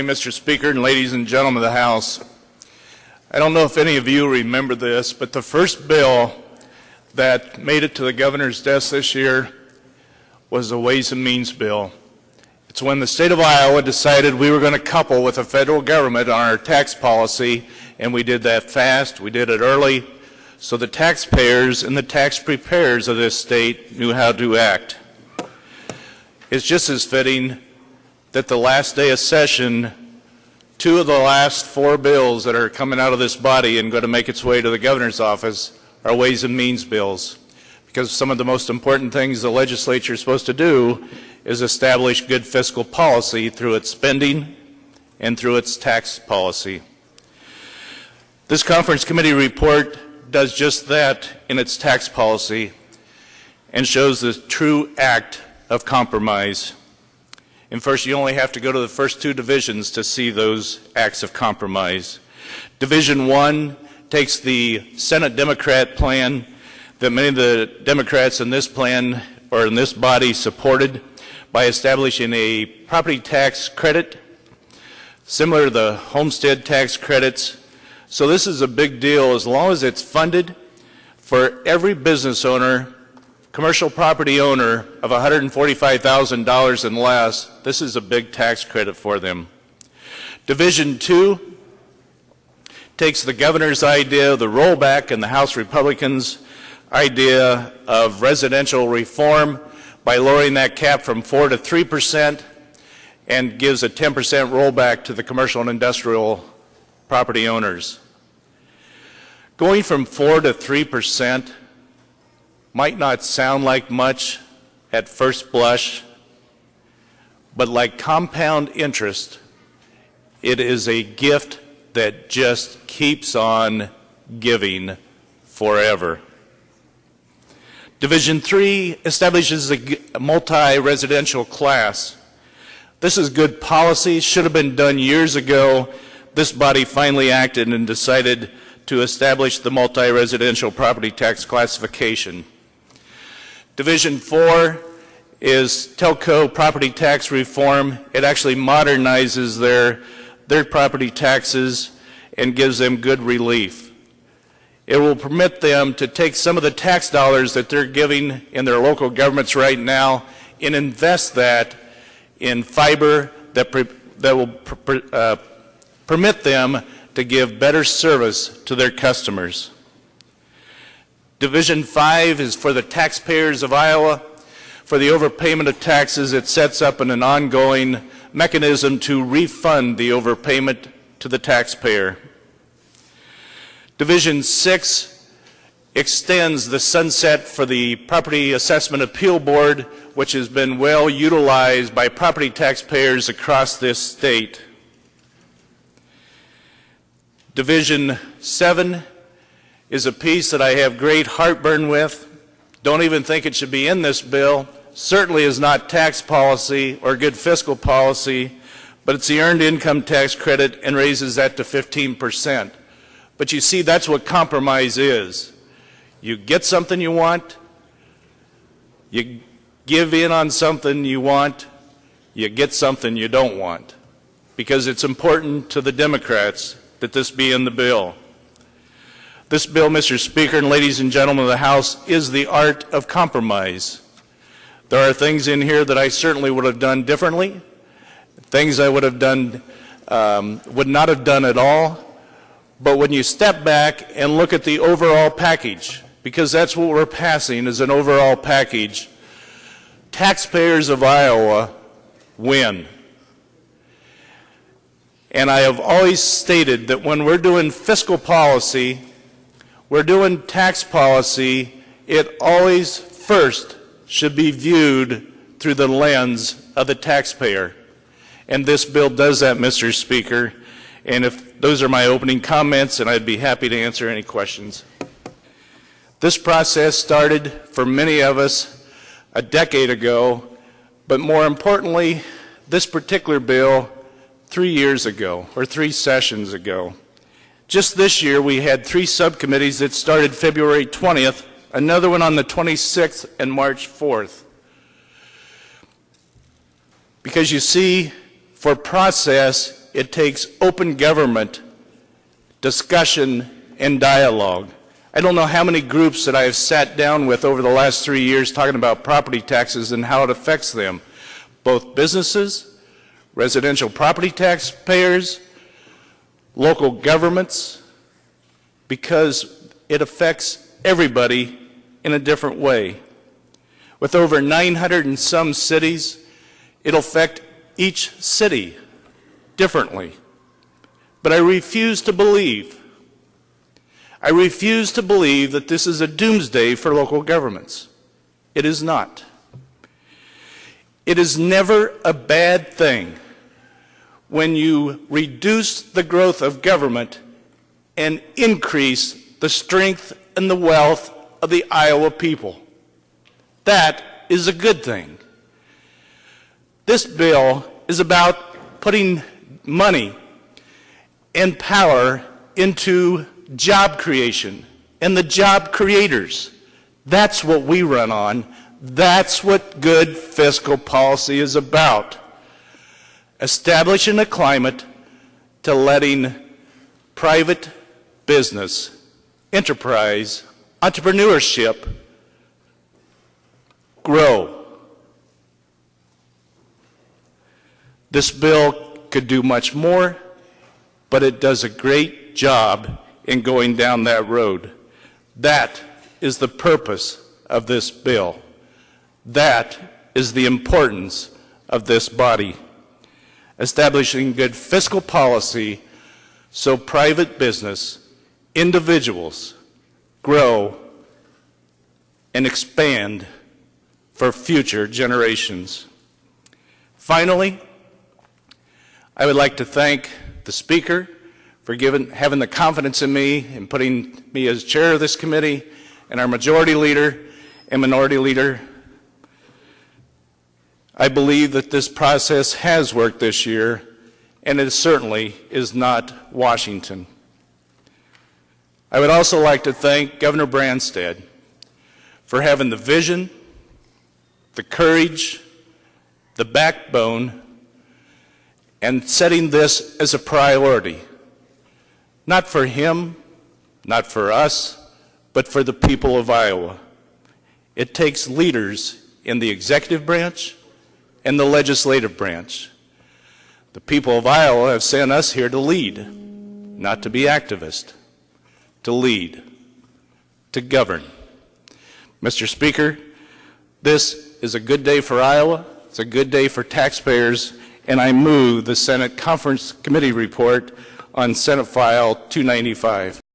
Mr. Speaker and ladies and gentlemen of the House, I don't know if any of you remember this, but the first bill that made it to the governor's desk this year was the Ways and Means bill. It's when the state of Iowa decided we were going to couple with the federal government on our tax policy, and we did that fast, we did it early, so the taxpayers and the tax preparers of this state knew how to act. It's just as fitting that the last day of session, two of the last four bills that are coming out of this body and going to make its way to the governor's office are Ways and Means bills, because some of the most important things the legislature is supposed to do is establish good fiscal policy through its spending and through its tax policy. This conference committee report does just that in its tax policy and shows the true act of compromise. And first, you only have to go to the first two divisions to see those acts of compromise. Division 1 takes the Senate Democrat plan that many of the Democrats in this plan or in this body supported by establishing a property tax credit similar to the homestead tax credits. So this is a big deal as long as it's funded for every business owner, commercial property owner of $145,000 and less. This is a big tax credit for them. Division 2 takes the governor's idea, the rollback, and the House Republicans' idea of residential reform by lowering that cap from 4% to 3% and gives a 10% rollback to the commercial and industrial property owners. Going from 4% to 3% might not sound like much at first blush, but like compound interest, it is a gift that just keeps on giving forever. Division 3 establishes a multi-residential class. This is good policy, should have been done years ago. This body finally acted and decided to establish the multi-residential property tax classification. Division 4 is telco property tax reform. It actually modernizes their property taxes and gives them good relief. It will permit them to take some of the tax dollars that they're giving in their local governments right now and invest that in fiber that will permit them to give better service to their customers. Division 5 is for the taxpayers of Iowa. For the overpayment of taxes, it sets up an ongoing mechanism to refund the overpayment to the taxpayer. Division 6 extends the sunset for the Property Assessment Appeal Board, which has been well utilized by property taxpayers across this state. Division 7 is a piece that I have great heartburn with. Don't even think it should be in this bill. Certainly is not tax policy or good fiscal policy, but it's the earned income tax credit and raises that to 15%. But you see, that's what compromise is. You get something you want, you give in on something you want, you get something you don't want. Because it's important to the Democrats that this be in the bill. This bill, Mr. Speaker and ladies and gentlemen of the House, is the art of compromise. There are things in here that I certainly would have done differently, things I would not have done at all. But when you step back and look at the overall package, because that's what we're passing is an overall package, taxpayers of Iowa win. And I have always stated that when we're doing fiscal policy, we're doing tax policy, it always first should be viewed through the lens of the taxpayer. And this bill does that, Mr. Speaker. And if those are my opening comments, and I'd be happy to answer any questions. This process started for many of us a decade ago, but more importantly, this particular bill 3 years ago, or 3 sessions ago. Just this year, we had 3 subcommittees that started February 20th, another one on the 26th, and March 4th. Because you see, for process, it takes open government, discussion, and dialogue. I don't know how many groups that I have sat down with over the last 3 years talking about property taxes and how it affects them, both businesses, residential property tax payers, local governments, because it affects everybody in a different way. With over 900 and some cities, it'll affect each city differently. But I refuse to believe that this is a doomsday for local governments. It is not. It is never a bad thing when you reduce the growth of government and increase the strength and the wealth of the Iowa people. That is a good thing. This bill is about putting money and power into job creation and the job creators. That's what we run on. That's what good fiscal policy is about. Establishing a climate to letting private business, enterprise, entrepreneurship grow. This bill could do much more, but it does a great job in going down that road. That is the purpose of this bill. That is the importance of this body. Establishing good fiscal policy so private business, individuals, grow and expand for future generations. Finally, I would like to thank the Speaker for having the confidence in me and putting me as chair of this committee, and our Majority Leader and Minority Leader. I believe that this process has worked this year, and it certainly is not Washington. I would also like to thank Governor Branstad for having the vision, the courage, the backbone, and setting this as a priority. Not for him, not for us, but for the people of Iowa. It takes leaders in the executive branch and the legislative branch. The people of Iowa have sent us here to lead, not to be activists, to lead, to govern. Mr. Speaker, this is a good day for Iowa, it's a good day for taxpayers, and I move the Senate Conference Committee report on Senate File 295.